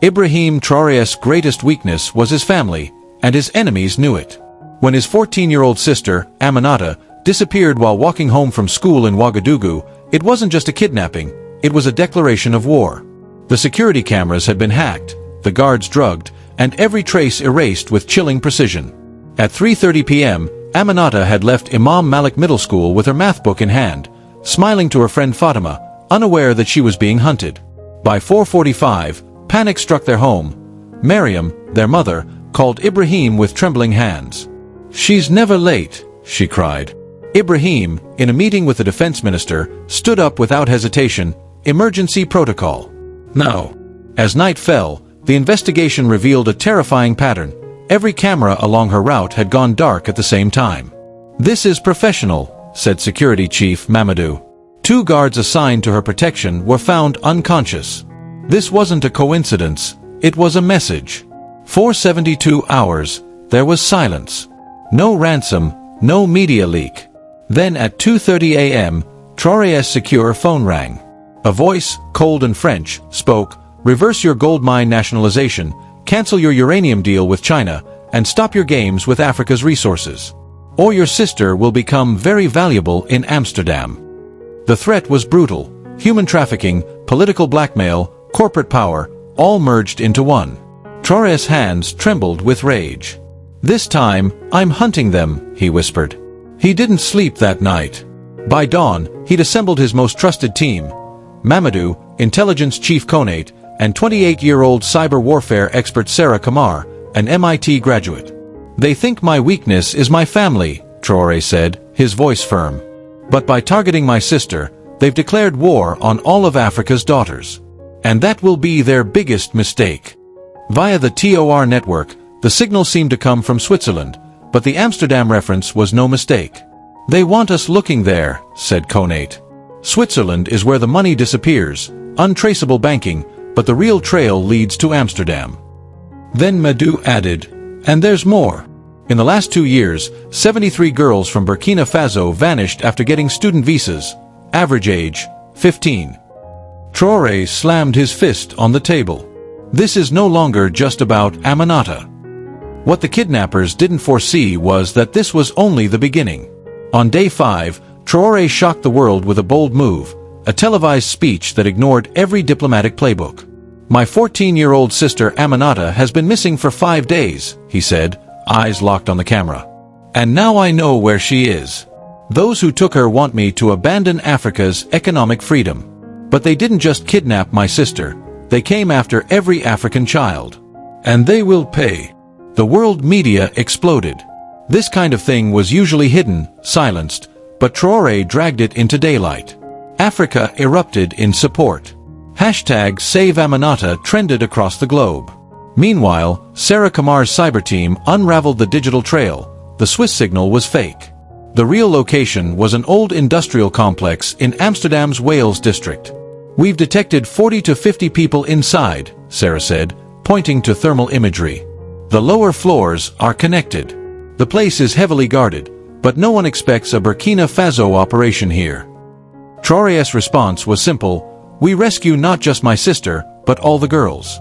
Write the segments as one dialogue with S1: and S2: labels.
S1: Ibrahim Traoré's greatest weakness was his family, and his enemies knew it. When his 14-year-old sister, Aminata, disappeared while walking home from school in Ouagadougou, it wasn't just a kidnapping, it was a declaration of war. The security cameras had been hacked, the guards drugged, and every trace erased with chilling precision. At 3:30 p.m., Aminata had left Imam Malik Middle School with her math book in hand, smiling to her friend Fatima, unaware that she was being hunted. By 4:45, panic struck their home. Mariam, their mother, called Ibrahim with trembling hands. "She's never late," she cried. Ibrahim, in a meeting with the defense minister, stood up without hesitation. "Emergency protocol. Now." As night fell, the investigation revealed a terrifying pattern. Every camera along her route had gone dark at the same time. "This is professional," said Security Chief Mamadou. 2 guards assigned to her protection were found unconscious. This wasn't a coincidence, it was a message. For 72 hours, there was silence. No ransom, no media leak. Then at 2:30 a.m., Traoré's secure phone rang. A voice, cold and French, spoke, "Reverse your gold mine nationalization, cancel your uranium deal with China, and stop your games with Africa's resources. Or your sister will become very valuable in Amsterdam." The threat was brutal. Human trafficking, political blackmail, corporate power, all merged into one. Traoré's hands trembled with rage. "This time, I'm hunting them," he whispered. He didn't sleep that night. By dawn, he'd assembled his most trusted team. Mamadou, intelligence chief Konate, and 28-year-old cyber warfare expert Sarah Kamar, an MIT graduate. "They think my weakness is my family," Traoré said, his voice firm. "But by targeting my sister, they've declared war on all of Africa's daughters. And that will be their biggest mistake." Via the TOR network, the signal seemed to come from Switzerland, but the Amsterdam reference was no mistake. "They want us looking there," said Konate. "Switzerland is where the money disappears, untraceable banking, but the real trail leads to Amsterdam." Then Madou added, "And there's more. In the last 2 years, 73 girls from Burkina Faso vanished after getting student visas, average age, 15. Traoré slammed his fist on the table. This is no longer just about Aminata. What the kidnappers didn't foresee was that this was only the beginning. On day 5, Traoré shocked the world with a bold move, a televised speech that ignored every diplomatic playbook. "My 14-year-old sister Aminata has been missing for 5 days, he said, eyes locked on the camera. "And now I know where she is. Those who took her want me to abandon Africa's economic freedom. But they didn't just kidnap my sister, they came after every African child. And they will pay." The world media exploded. This kind of thing was usually hidden, silenced, but Traoré dragged it into daylight. Africa erupted in support. Hashtag Save Aminata trended across the globe. Meanwhile, Sarah Kamar's cyber team unraveled the digital trail. The Swiss signal was fake. The real location was an old industrial complex in Amsterdam's Wales district. "We've detected 40 to 50 people inside," Sarah said, pointing to thermal imagery. "The lower floors are connected. The place is heavily guarded, but no one expects a Burkina Faso operation here." Traoré's response was simple: "We rescue not just my sister, but all the girls."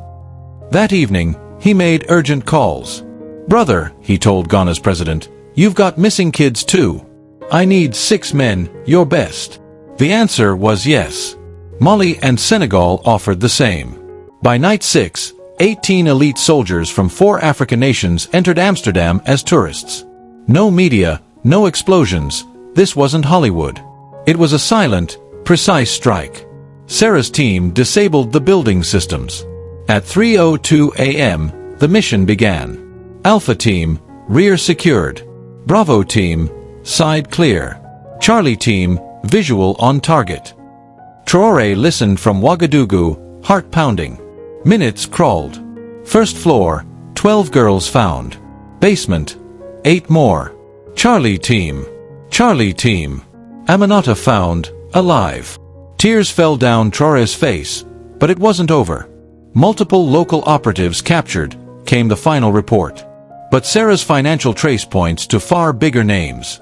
S1: That evening, he made urgent calls. "Brother," he told Ghana's president, "you've got missing kids too. I need 6 men, your best." The answer was yes. Mali and Senegal offered the same. By night 6, 18 elite soldiers from 4 African nations entered Amsterdam as tourists. No media, no explosions. This wasn't Hollywood. It was a silent, precise strike. Sarah's team disabled the building systems. At 3:02 a.m., the mission began. Alpha Team, rear secured. Bravo Team, side clear. Charlie Team, visual on target. Traoré listened from Ouagadougou, heart pounding. Minutes crawled. First floor, 12 girls found. Basement, 8 more. Charlie Team. Charlie Team. Aminata found, alive. Tears fell down Traoré's face, but it wasn't over. Multiple local operatives captured, came the final report. But Sarah's financial trace points to far bigger names.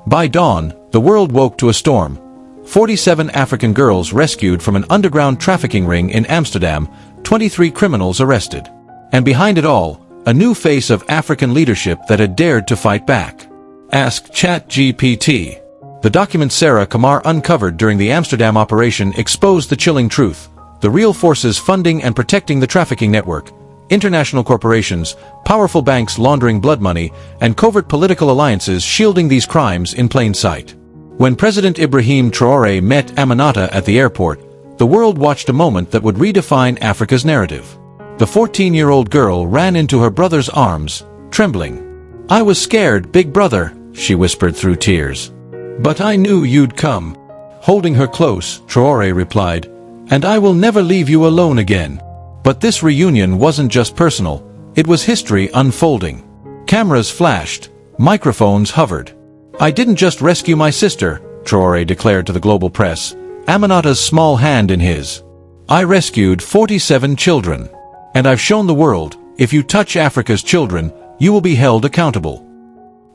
S1: By dawn, the world woke to a storm. 47 African girls rescued from an underground trafficking ring in Amsterdam, 23 criminals arrested. And behind it all, a new face of African leadership that had dared to fight back. Ask ChatGPT. The documents Sarah Kamar uncovered during the Amsterdam operation exposed the chilling truth. The real forces funding and protecting the trafficking network, international corporations, powerful banks laundering blood money, and covert political alliances shielding these crimes in plain sight. When President Ibrahim Traoré met Aminata at the airport, the world watched a moment that would redefine Africa's narrative. The 14-year-old girl ran into her brother's arms, trembling. "I was scared, big brother," she whispered through tears. "But I knew you'd come." Holding her close, Traoré replied, "And I will never leave you alone again." But this reunion wasn't just personal, it was history unfolding. Cameras flashed, microphones hovered. "I didn't just rescue my sister," Traoré declared to the global press, Aminata's small hand in his. "I rescued 47 children. And I've shown the world, if you touch Africa's children, you will be held accountable."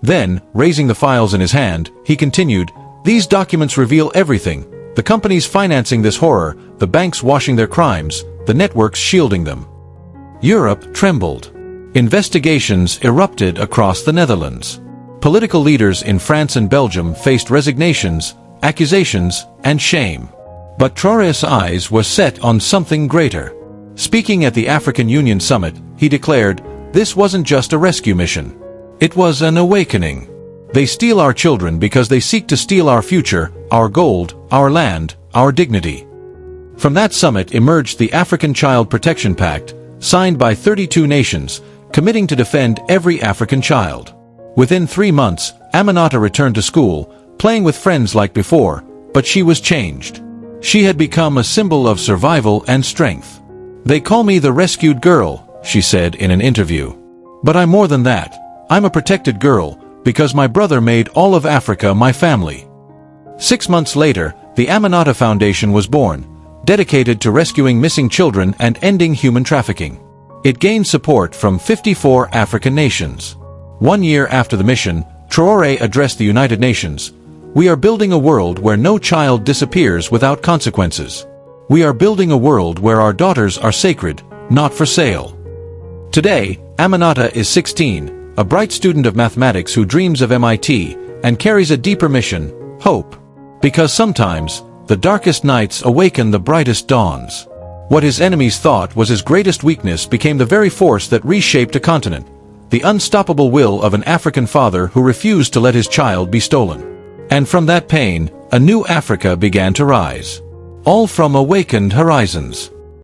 S1: Then, raising the files in his hand, he continued, "These documents reveal everything. The companies financing this horror, the banks washing their crimes, the networks shielding them." Europe trembled. Investigations erupted across the Netherlands. Political leaders in France and Belgium faced resignations, accusations, and shame. But Traoré's eyes were set on something greater. Speaking at the African Union Summit, he declared, "This wasn't just a rescue mission. It was an awakening. They steal our children because they seek to steal our future, our gold, our land, our dignity." From that summit emerged the African Child Protection Pact, signed by 32 nations, committing to defend every African child. Within 3 months, Aminata returned to school, playing with friends like before, but she was changed. She had become a symbol of survival and strength. "They call me the rescued girl," she said in an interview. "But I'm more than that. I'm a protected girl, because my brother made all of Africa my family." 6 months later, the Aminata Foundation was born, dedicated to rescuing missing children and ending human trafficking. It gained support from 54 African nations. 1 year after the mission, Traoré addressed the United Nations. "We are building a world where no child disappears without consequences. We are building a world where our daughters are sacred, not for sale." Today, Aminata is 16, a bright student of mathematics who dreams of MIT, and carries a deeper mission, hope. Because sometimes, the darkest nights awaken the brightest dawns. What his enemies thought was his greatest weakness became the very force that reshaped a continent. The unstoppable will of an African father who refused to let his child be stolen. And from that pain, a new Africa began to rise. All from awakened horizons.